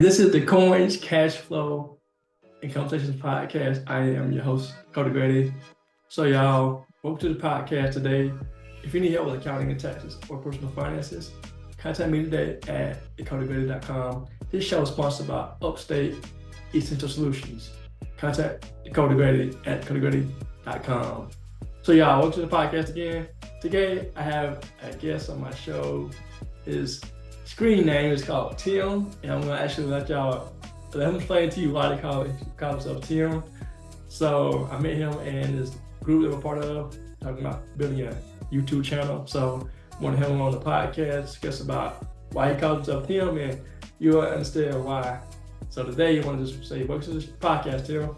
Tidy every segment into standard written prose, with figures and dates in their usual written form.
This is the Coins, Cashflow, and Conversations podcast. I am your host, Dakota Grady. So, y'all, welcome to the podcast today. If you need help with accounting and taxes or personal finances, contact me today at dakotagrady.com. This show is sponsored by Upstate Essential Solutions. Contact Dakota Grady at dakotagrady.com. So, y'all, welcome to the podcast again. Today, I have a guest on my show. His screen name is called T.I.M, and I'm gonna actually let him explain to you why they call himself T.I.M. So I met him and this group that we're part of, talking about building a YouTube channel. So I wanted him on the podcast, discuss about why he calls himself T.I.M, and you'll understand why. So today you want to just say, welcome to this podcast, T.I.M.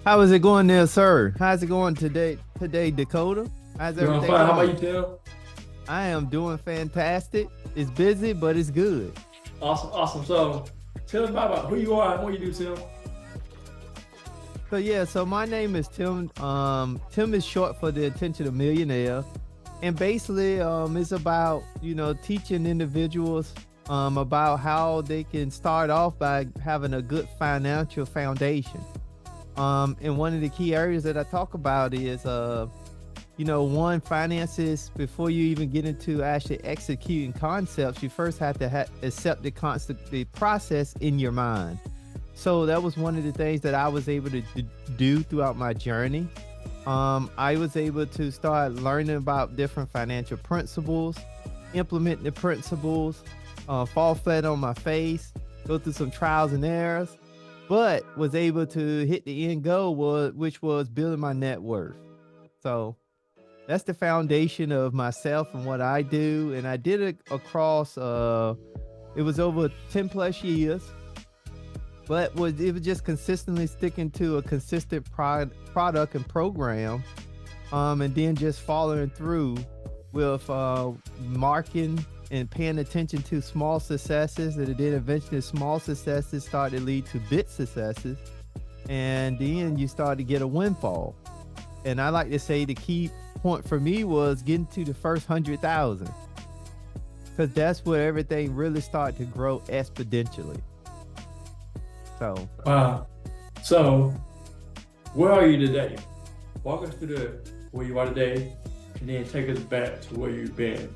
How is it going there, sir? How's it going today, Dakota? How's everything going? How about you, Tim? I am doing fantastic. It's busy, but it's good. Awesome. So tell us about who you are and what you do, Tim. So my name is Tim. Tim is short for the Intentional Millionaire. And basically, it's about, teaching individuals about how they can start off by having a good financial foundation. And one of the key areas that I talk about is one, finances. Before you even get into actually executing concepts, you first have to accept the process in your mind. So that was one of the things that I was able to do throughout my journey. I was able to start learning about different financial principles, implement the principles, fall flat on my face, go through some trials and errors, but was able to hit the end goal, which was building my net worth. So that's the foundation of myself and what I do. And I did it across, it was over 10 plus years, but it was just consistently sticking to a consistent product and program. And then just following through with marking and paying attention to small successes. And then eventually small successes started to lead to big successes. And then you start to get a windfall. And I like to say the key point for me was getting to the first 100,000, because that's where everything really started to grow exponentially. So wow. So where are you today? Walk us through where you are today, and then take us back to where you've been.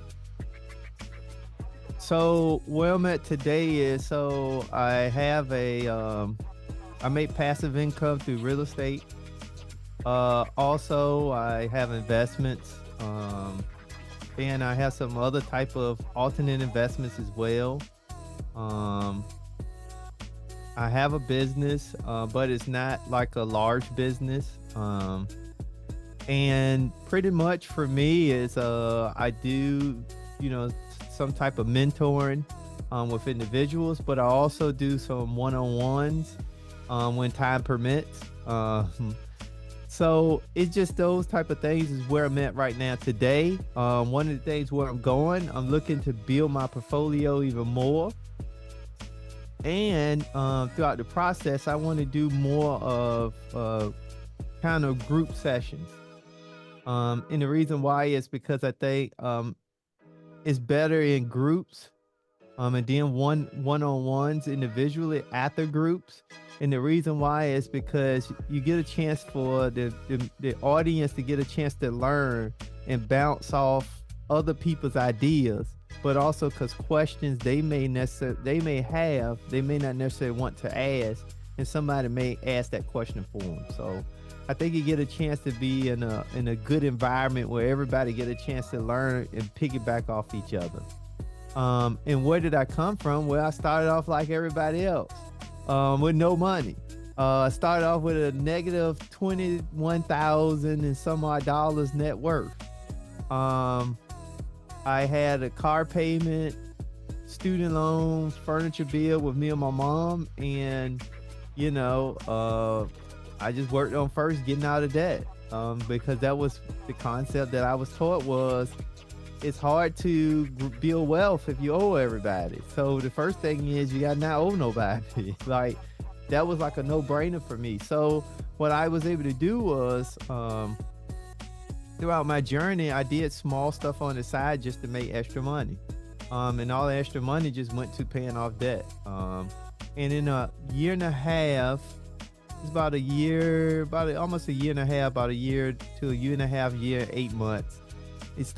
So where I'm at today is, I have I make passive income through real estate. Also, I have investments, and I have some other type of alternate investments as well. I have a business, but it's not like a large business. And pretty much for me is, I do, some type of mentoring, with individuals, but I also do some one-on-ones, when time permits. So it's just those type of things is where I'm at right now today. One of the things where I'm going, I'm looking to build my portfolio even more. And throughout the process, I want to do more of kind of group sessions. And the reason why is because I think it's better in groups, and then one-on-ones individually after groups. And the reason why is because you get a chance for the audience to get a chance to learn and bounce off other people's ideas, but also because questions they may not necessarily want to ask, and somebody may ask that question for them. So I think you get a chance to be in a good environment where everybody get a chance to learn and piggyback off each other. And where did I come from? Well, I started off like everybody else. With no money. I started off with a negative 21,000 and some odd dollars net worth. I had a car payment, student loan, furniture bill with me and my mom, and I just worked on first getting out of debt, because that was the concept that I was taught was it's hard to build wealth if you owe everybody. So the first thing is you gotta not owe nobody. Like that was like a no-brainer for me. So what I was able to do was, throughout my journey, I did small stuff on the side just to make extra money. And all the extra money just went to paying off debt. And in a year and a half, it's about almost a year and a half, about a year to a year and a half, year, 8 months. It's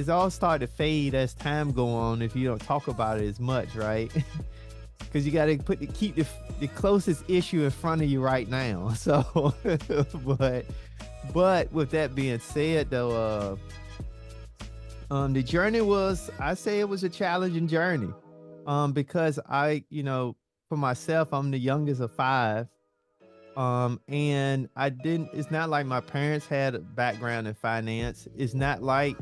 all started to fade as time go on if you don't talk about it as much, right? Because you got to keep the closest issue in front of you right now. So, but with that being said, though, the journey I say it was a challenging journey, because for myself, I'm the youngest of five. And it's not like my parents had a background in finance. It's not like,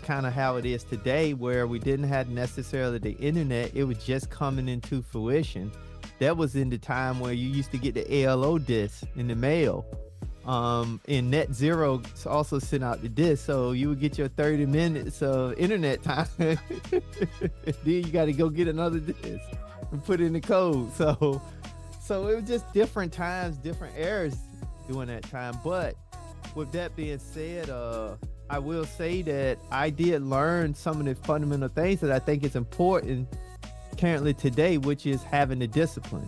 kind of how it is today where we didn't have necessarily the internet. It was just coming into fruition. That was in the time where you used to get the ALO disc in the mail. And Net Zero also sent out the disc. So you would get your 30 minutes of internet time. Then you got to go get another disc and put in the code. So it was just different times, different eras during that time. But with that being said, I will say that I did learn some of the fundamental things that I think is important currently today, which is having the discipline.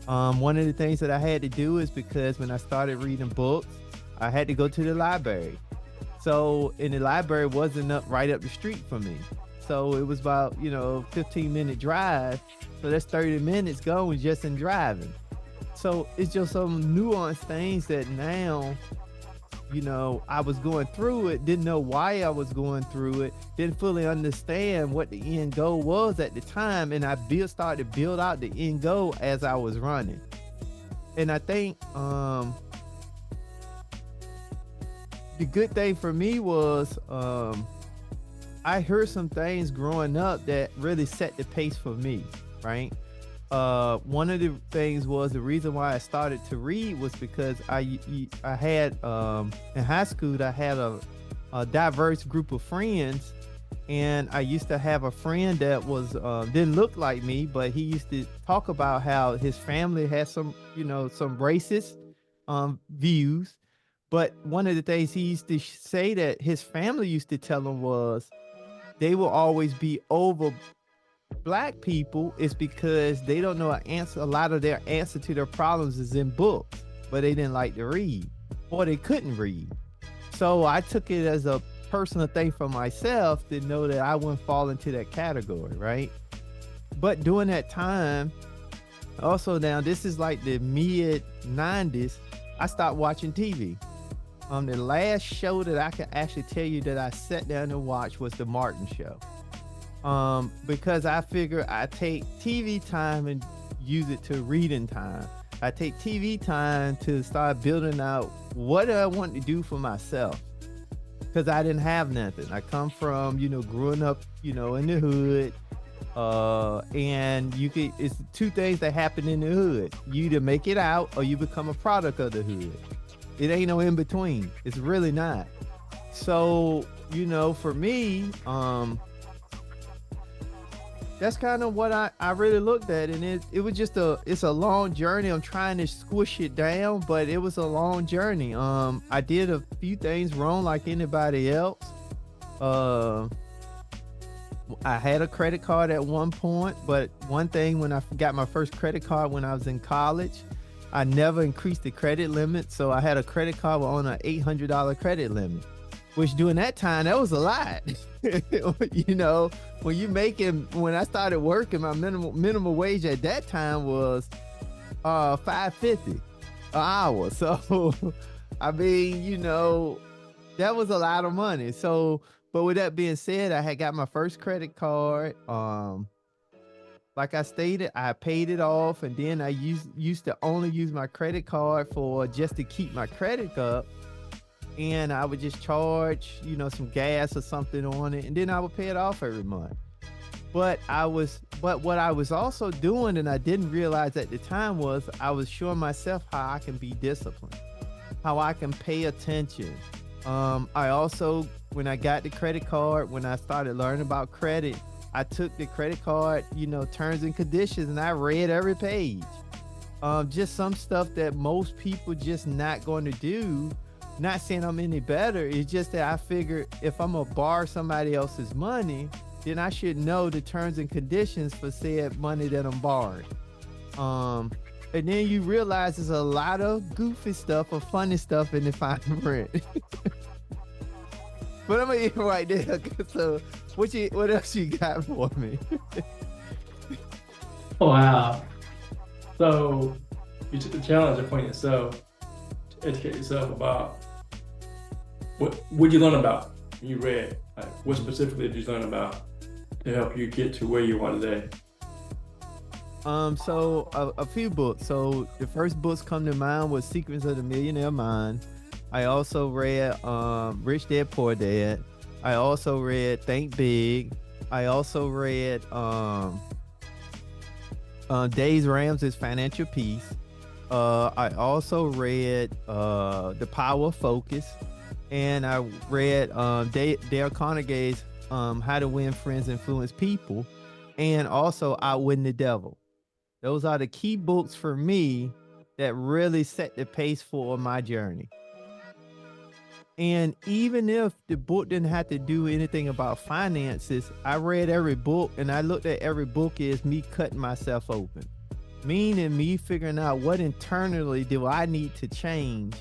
One of the things that I had to do is because when I started reading books, I had to go to the library. So, and the library wasn't right up the street from me. So it was about, 15-minute drive. So that's 30 minutes going just in driving. So it's just some nuanced things that now, I was going through it, didn't know why I was going through it, didn't fully understand what the end goal was at the time. And I started to build out the end goal as I was running. And I think the good thing for me was I heard some things growing up that really set the pace for me, right? One of the things was the reason why I started to read was because I had in high school I had a diverse group of friends, and I used to have a friend that was didn't look like me, but he used to talk about how his family had some some racist views. But one of the things he used to say that his family used to tell him was they will always be over Black people is because they don't know a lot of their answer to their problems is in books, but they didn't like to read or they couldn't read. So I took it as a personal thing for myself to know that I wouldn't fall into that category, right? But during that time, also now this is like the mid 90s, I stopped watching TV. The last show that I can actually tell you that I sat down and watched was The Martin Show. Because I figure I take TV time and use it to reading time. I take TV time to start building out what do I want to do for myself. Because I didn't have nothing. I come from, growing up, in the hood. And it's two things that happen in the hood. You either make it out or you become a product of the hood. It ain't no in between. It's really not. So, for me, that's kind of what I really looked at. And it was just it's a long journey. I'm trying to squish it down, but it was a long journey. I did a few things wrong like anybody else. I had a credit card at one point, but one thing when I got my first credit card when I was in college, I never increased the credit limit. So I had a credit card on an $800 credit limit, which during that time, that was a lot. When I started working, my minimum wage at that time was $5.50 an hour. So, I mean, that was a lot of money. So, but with that being said, I had got my first credit card. Like I stated, I paid it off, and then I used to only use my credit card for just to keep my credit up. And I would just charge, some gas or something on it, and then I would pay it off every month. But what I was also doing, and I didn't realize at the time, was I was showing myself how I can be disciplined, how I can pay attention. I also, when I got the credit card, when I started learning about credit, I took the credit card, terms and conditions, and I read every page. Just some stuff that most people just not going to do. Not saying I'm any better. It's just that I figure if I'm gonna borrow somebody else's money, then I should know the terms and conditions for said money that I'm borrowing. And then you realize there's a lot of goofy stuff or funny stuff in the fine print. But I'm gonna eat right there. So what else you got for me? Wow. So you took the challenge upon yourself to educate yourself about what you learn about when you read. Like, what specifically did you learn about to help you get to where you are today? So a few books. So the first books come to mind was Secrets of the Millionaire Mind. I also read Rich Dad Poor Dad. I also read Think Big. I also read Dave Ramsey's Financial Peace. I also read The Power of Focus, and I read Dale Carnegie's How to Win Friends, Influence People, and also Outwitting the Devil. Those are the key books for me that really set the pace for my journey. And even if the book didn't have to do anything about finances, I read every book and I looked at every book as me cutting myself open, meaning me figuring out what internally do I need to change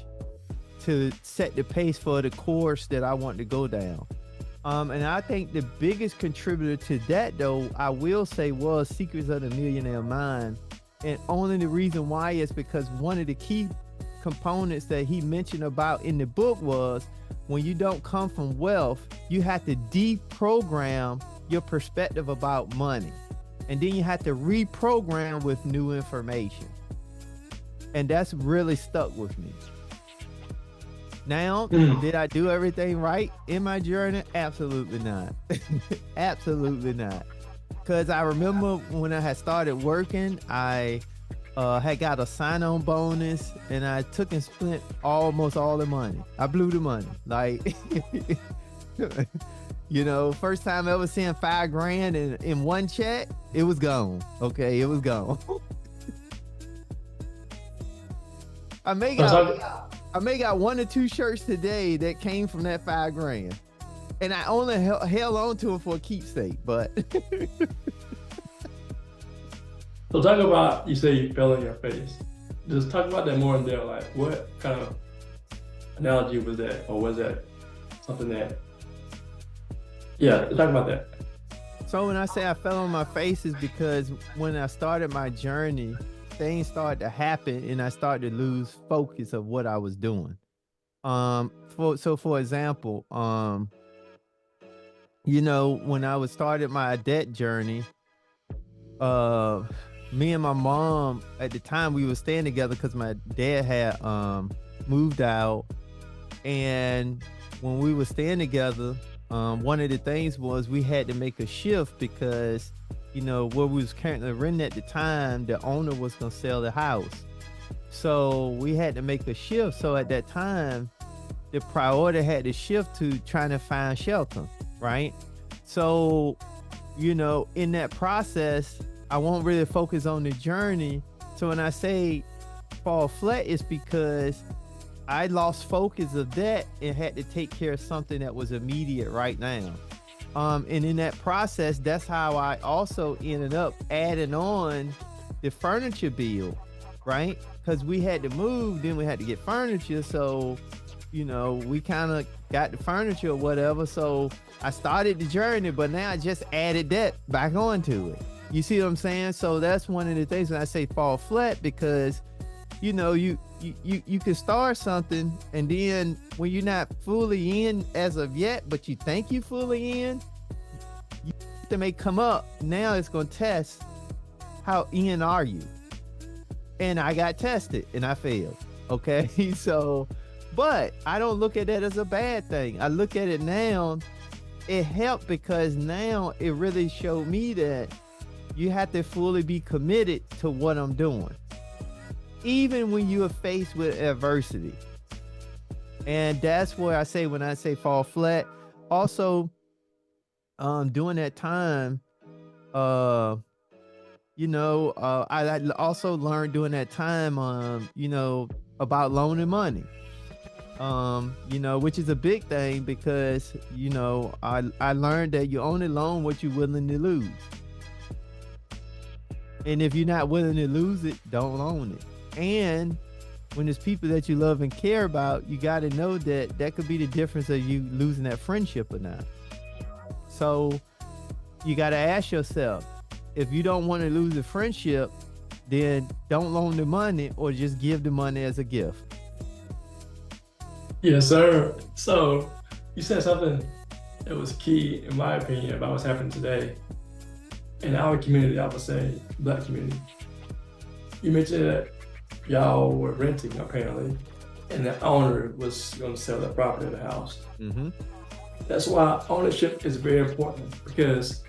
to set the pace for the course that I want to go down. And I think the biggest contributor to that, though, I will say, was Secrets of the Millionaire Mind. And only the reason why is because one of the key components that he mentioned about in the book was when you don't come from wealth, you have to deprogram your perspective about money. And then you have to reprogram with new information. And that's really stuck with me. Now, did I do everything right in my journey? Absolutely not. Absolutely not. Because I remember when I had started working, I had got a sign-on bonus and I took and spent almost all the money. I blew the money. Like, you know, first time ever seeing $5,000 in one check, it was gone. Okay, it was gone. I may got 1 or 2 shirts today that came from that $5,000, and I only held on to it for a keepsake. But so talk about, you say you fell on your face. Just talk about that more in depth. Like, what kind of analogy was that, or was that something that? Yeah, talk about that. So when I say I fell on my face is because when I started my journey, things started to happen and I started to lose focus of what I was doing. For example, you know, when I was started my debt journey, me and my mom at the time, we were staying together because my dad had moved out. And when we were staying together, one of the things was we had to make a shift because, you know, where we was currently renting at the time, the owner was gonna sell the house. So we had to make a shift. So at that time, the priority had to shift to trying to find shelter, right? So, you know, in that process, I won't really focus on the journey. So when I say fall flat, it's because I lost focus of that and had to take care of something that was immediate right now. And in that process, that's how I also ended up adding on the furniture bill, right? Because we had to move, then we had to get furniture. So, you know, we kind of got the furniture or whatever. So I started the journey, but now I just added that back onto it. You see what I'm saying? So that's one of the things when I say fall flat, because, you know, you can start something and then when you're not fully in as of yet, but you think you fully in, that may come up. Now it's going to test how in are you. And I got tested and I failed. Okay. So, but I don't look at that as a bad thing. I look at it now, it helped because now it really showed me that you have to fully be committed to what I'm doing, even when you are faced with adversity. And that's where I say, when I say fall flat, also, during that time, you know, I also learned during that time, you know, about loaning money, you know, which is a big thing because, you know, I learned that you only loan what you're willing to lose. And if you're not willing to lose it, don't own it. And when there's people that you love and care about, you got to know that that could be the difference of you losing that friendship or not. So you got to ask yourself, if you don't want to lose a friendship, then don't loan the money or just give the money as a gift. Yes, sir. So you said something that was key, in my opinion, about what's happening today in our community. I would say Black community. You mentioned that y'all were renting apparently, and the owner was going to sell the property of the house. Mm-hmm. That's why ownership is very important, because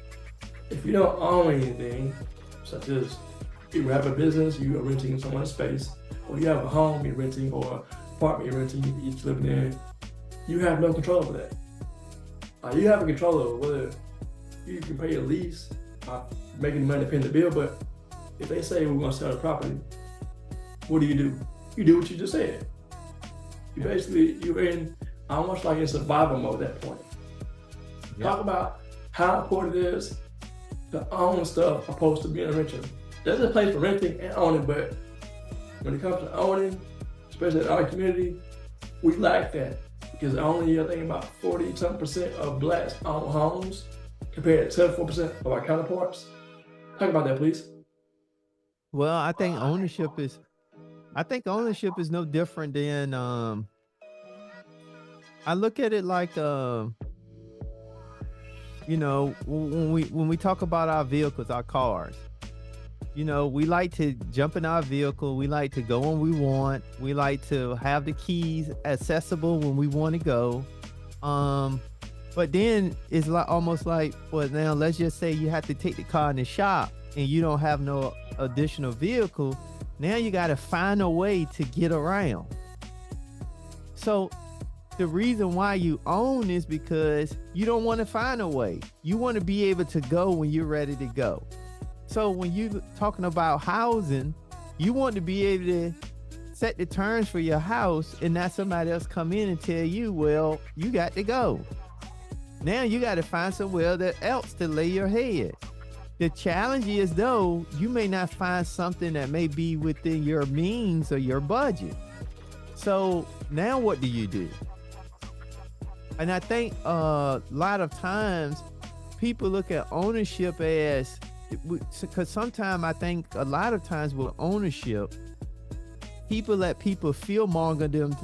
if you don't own anything, such as you have a business, you are renting someone's space, or you have a home you're renting, or apartment you're renting, you each living in, you have no control over that. You have a control over whether you can pay a lease, making money paying the bill, but if they say we're going to sell the property, what do? You do what you just said. You're in almost like in survival mode at that point. Yep. Talk about how important it is to own stuff opposed to being a renter. There's a place for renting and owning, but when it comes to owning, especially in our community, we lack that, because only I think about 40-something% of Blacks own homes compared to 74% of our counterparts. Talk about that, please. Well, I think ownership is no different than I look at it like when we talk about our vehicles, our cars, we like to jump in our vehicle, we like to go when we want, we like to have the keys accessible when we want to go. But then it's like almost like, well, now let's just say you have to take the car in the shop and you don't have no additional vehicle. Now you got to find a way to get around. So the reason why you own is because you don't want to find a way. You want to be able to go when you're ready to go. So when you're talking about housing, you want to be able to set the terms for your house and not somebody else come in and tell you, well, you got to go. Now you got to find somewhere else to lay your head. The challenge is, though, you may not find something that may be within your means or your budget. So now what do you do? And I think a lot of times people look at ownership as, because sometimes I think a lot of times with ownership, people let people feel monger them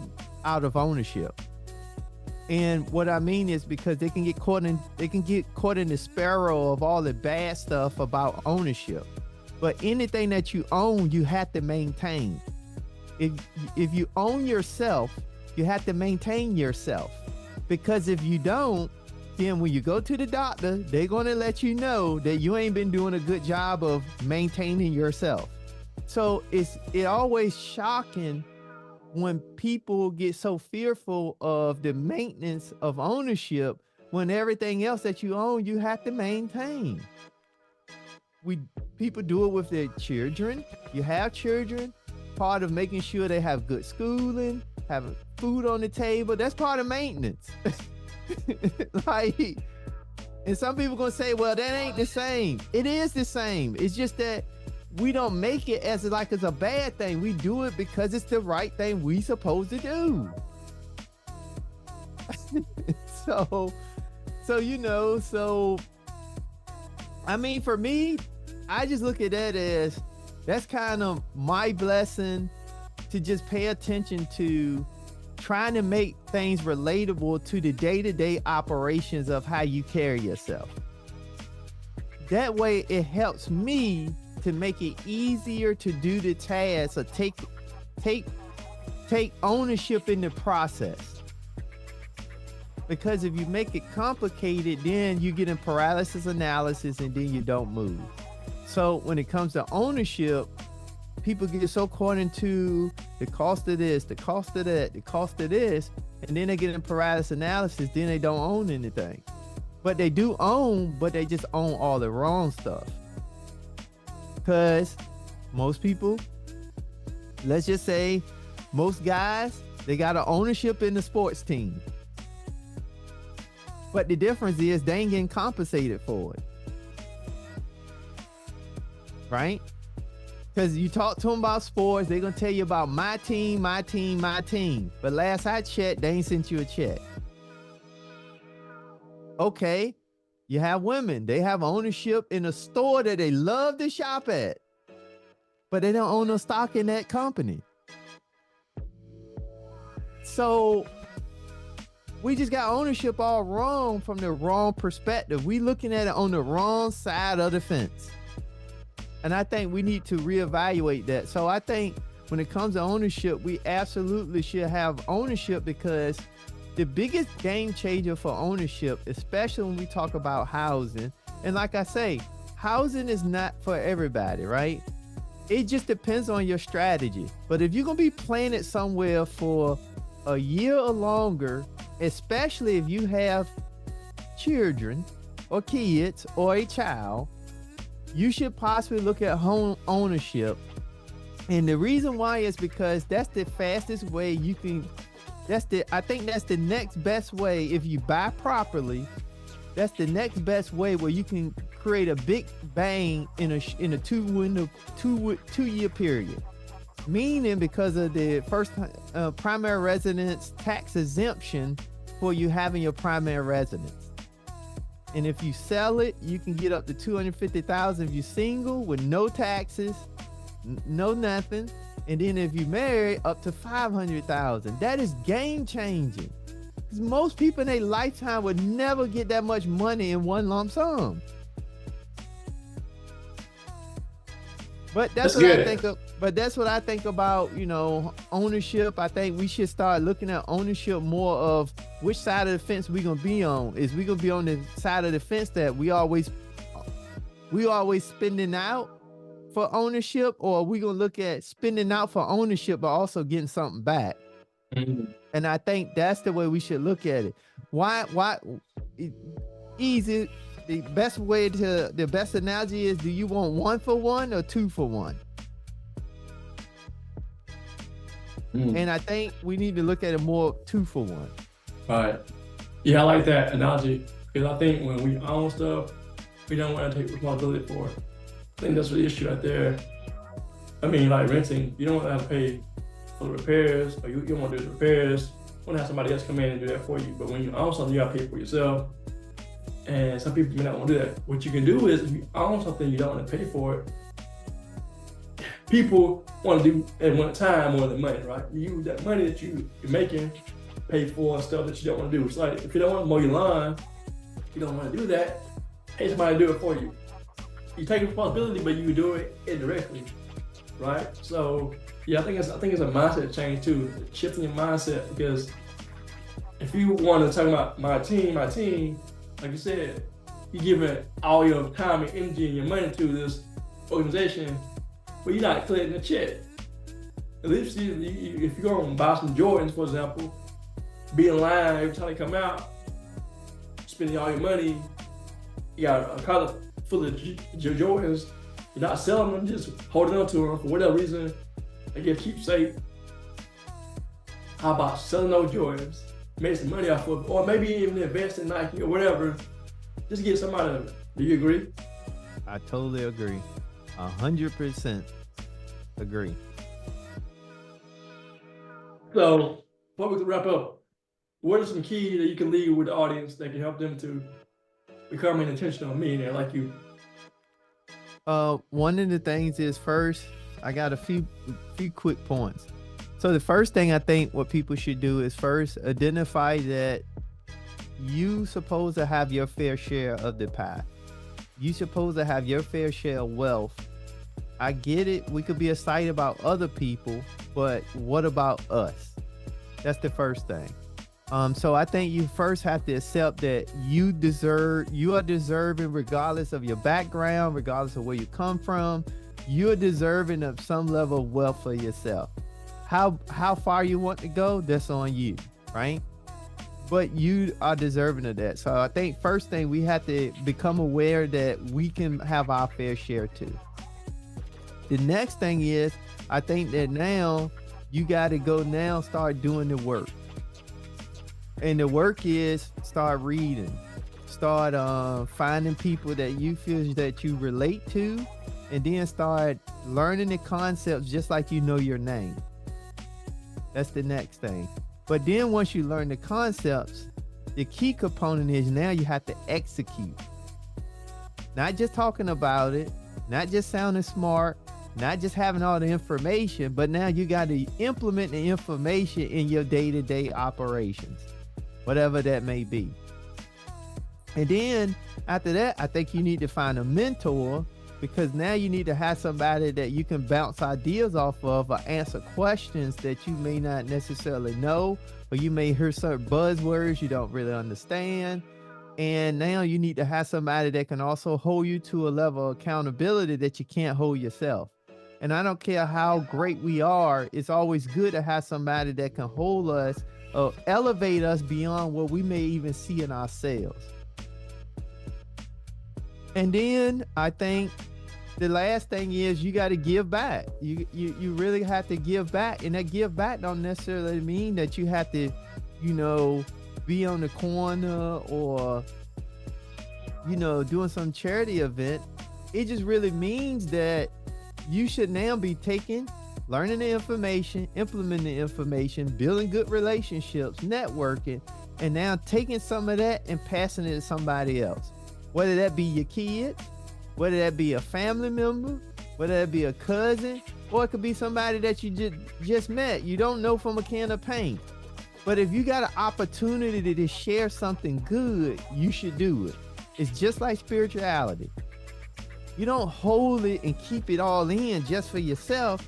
out of ownership. And what I mean is because they can get caught in the spiral of all the bad stuff about ownership. But anything that you own, you have to maintain. If you own yourself, you have to maintain yourself. Because if you don't, then when you go to the doctor, they're going to let you know that you ain't been doing a good job of maintaining yourself. So it's always shocking when people get so fearful of the maintenance of ownership, when everything else that you own, you have to maintain. People do it with their children. You have children, part of making sure they have good schooling, having food on the table, that's part of maintenance. And some people gonna say, well, that ain't the same. It is the same. It's just that we don't make it as a bad thing. We do it because it's the right thing we supposed to do. So I mean, for me, I just look at that as that's kind of my blessing, to just pay attention to trying to make things relatable to the day-to-day operations of how you carry yourself. That way it helps me to make it easier to do the tasks or take ownership in the process. Because if you make it complicated, then you get in paralysis analysis and then you don't move. So when it comes to ownership, people get so caught into the cost of this, the cost of that, the cost of this, and then they get in paralysis analysis, then they don't own anything. But they do own, but they just own all the wrong stuff. Because most people, let's just say most guys, they got an ownership in the sports team. But the difference is they ain't getting compensated for it. Right? Because you talk to them about sports, they're going to tell you about my team, my team, my team. But last I checked, they ain't sent you a check. Okay, you have women. They have ownership in a store that they love to shop at, but they don't own no stock in that company. So we just got ownership all wrong from the wrong perspective. We looking at it on the wrong side of the fence. And I think we need to reevaluate that. So I think when it comes to ownership, we absolutely should have ownership, because the biggest game changer for ownership, especially when we talk about housing, and like I say, housing is not for everybody, right? It just depends on your strategy. But if you're going to be planted somewhere for a year or longer, especially if you have children or kids or a child, you should possibly look at home ownership. And the reason why is because that's the fastest way you can, I think that's the next best way. If you buy properly, that's the next best way where you can create a big bang in a 2-year period. Meaning, because of the first primary residence tax exemption for you having your primary residence. And if you sell it, you can get up to $250,000 if you're single with no taxes, no nothing. And then if you marry, up to $500,000. That is game changing. Because most people in their lifetime would never get that much money in one lump sum. But that's what I think of. But that's what I think about, ownership. I think we should start looking at ownership more of which side of the fence we gonna be on. Is we gonna be on the side of the fence that we always spending out for ownership, or are we gonna look at spending out for ownership but also getting something back? Mm-hmm. And I think that's the way we should look at it. Why easy. The best analogy is, do you want 1 for 1 or 2 for 1? And I think we need to look at it more 2 for 1. All right. Yeah, I like that analogy, because I think when we own stuff, we don't want to take responsibility for it. I think that's the issue right there. I mean, like renting, you don't want to have to pay for the repairs, or you don't want to do the repairs. You want to have somebody else come in and do that for you. But when you own something, you got to pay for yourself. And some people may not want to do that. What you can do is, if you own something you don't want to pay for it, people want to do at one time more than money, right? You use that money that you're making, pay for stuff that you don't want to do. It's like, if you don't want to mow your lawn, you don't want to do that, pay somebody to do it for you. You take responsibility, but you do it indirectly, right? So yeah, I think it's a mindset change too, shifting your mindset, because if you want to talk about my team, like you said, you're giving all your time and energy and your money to this organization, but you're not collecting a check. At least if you're going to buy some Jordans, for example, be in line every time they come out, spending all your money, you got a collar full of Jordans, you're not selling them, just holding on to them for whatever reason. They get keepsake. How about selling those Jordans, make some money off of it, or maybe even invest in Nike or whatever, just get some out of it. Do you agree? I totally agree. 100% agree. So, before we wrap up, what are some keys that you can leave with the audience that can help them to become an intentional millionaire like you? One of the things is, first, I got a few quick points. So the first thing I think what people should do is first identify that you supposed to have your fair share of the pie. You supposed to have your fair share of wealth. I get it. We could be excited about other people, but what about us? That's the first thing. So I think you first have to accept that you are deserving, regardless of your background, regardless of where you come from. You're deserving of some level of wealth for yourself. How far you want to go, that's on you, right? But you are deserving of that. So I think first thing, we have to become aware that we can have our fair share too. The next thing is, I think that now you got to go now start doing the work. And the work is start reading, start finding people that you feel that you relate to, and then start learning the concepts just like you know your name. That's the next thing. But then once you learn the concepts, the key component is now you have to execute. Not just talking about it, not just sounding smart, not just having all the information, but now you got to implement the information in your day-to-day operations, whatever that may be. And then after that, I think you need to find a mentor, because now you need to have somebody that you can bounce ideas off of or answer questions that you may not necessarily know, or you may hear certain buzzwords you don't really understand. And now you need to have somebody that can also hold you to a level of accountability that you can't hold yourself. And I don't care how great we are, it's always good to have somebody that can hold us or elevate us beyond what we may even see in ourselves. And then I think the last thing is you got to give back. You really have to give back. And that give back don't necessarily mean that you have to, be on the corner or, doing some charity event. It just really means that you should now be learning the information, implementing the information, building good relationships, networking, and now taking some of that and passing it to somebody else. Whether that be your kid, whether that be a family member, whether that be a cousin, or it could be somebody that you just met, you don't know from a can of paint. But if you got an opportunity to share something good, you should do it. It's just like spirituality. You don't hold it and keep it all in just for yourself.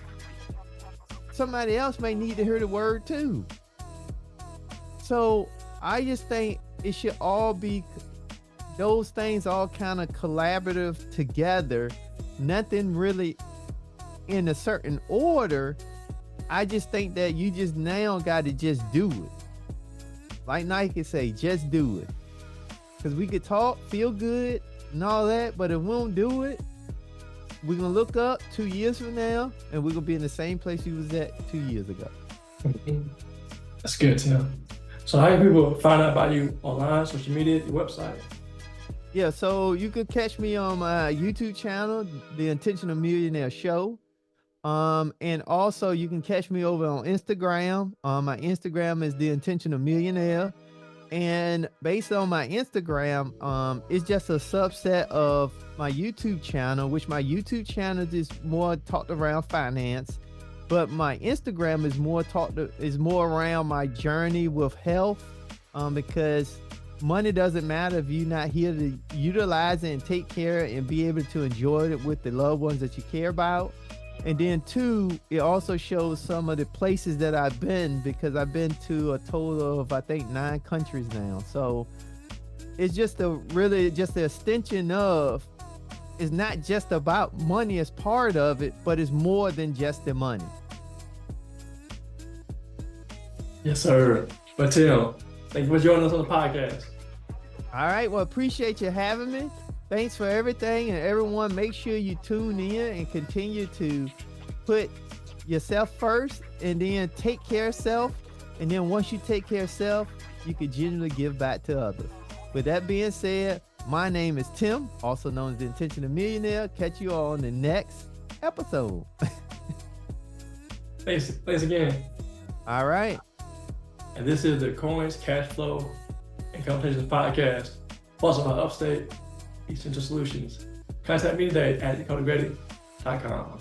Somebody else may need to hear the word too. So I just think it should all be those things all kind of collaborative together, nothing really in a certain order. I just think that you just now got to just do it. Like Nike say, just do it. Because we could talk, feel good and all that, but if we don't do it, we're going to look up 2 years from now and we're going to be in the same place we was at 2 years ago. That's good, Tim. So how can people find out about you online, social media, your website? Yeah, so you could catch me on my YouTube channel, The Intentional Millionaire Show. And also you can catch me over on Instagram. My Instagram is The Intentional Millionaire. And based on my Instagram, it's just a subset of my YouTube channel, which my YouTube channel is more talked around finance. But my Instagram is more around my journey with health, because money doesn't matter if you're not here to utilize it and take care and be able to enjoy it with the loved ones that you care about. And then 2, it also shows some of the places that I've been, because I've been to a total of, I think, 9 countries now. So it's just the extension of, it's not just about money as part of it, but it's more than just the money. Yes, sir. But Tim, thank you for joining us on the podcast. All right. Well, appreciate you having me. Thanks for everything. And everyone, make sure you tune in and continue to put yourself first and then take care of self. And then once you take care of self, you can genuinely give back to others. With that being said, my name is Tim, also known as the Intentional Millionaire. Catch you all on the next episode. Thanks again. All right. And this is the Coins, Cashflow, and Conversations podcast, sponsored by Upstate Essential Solutions. Contact me today at dakotagrady.com.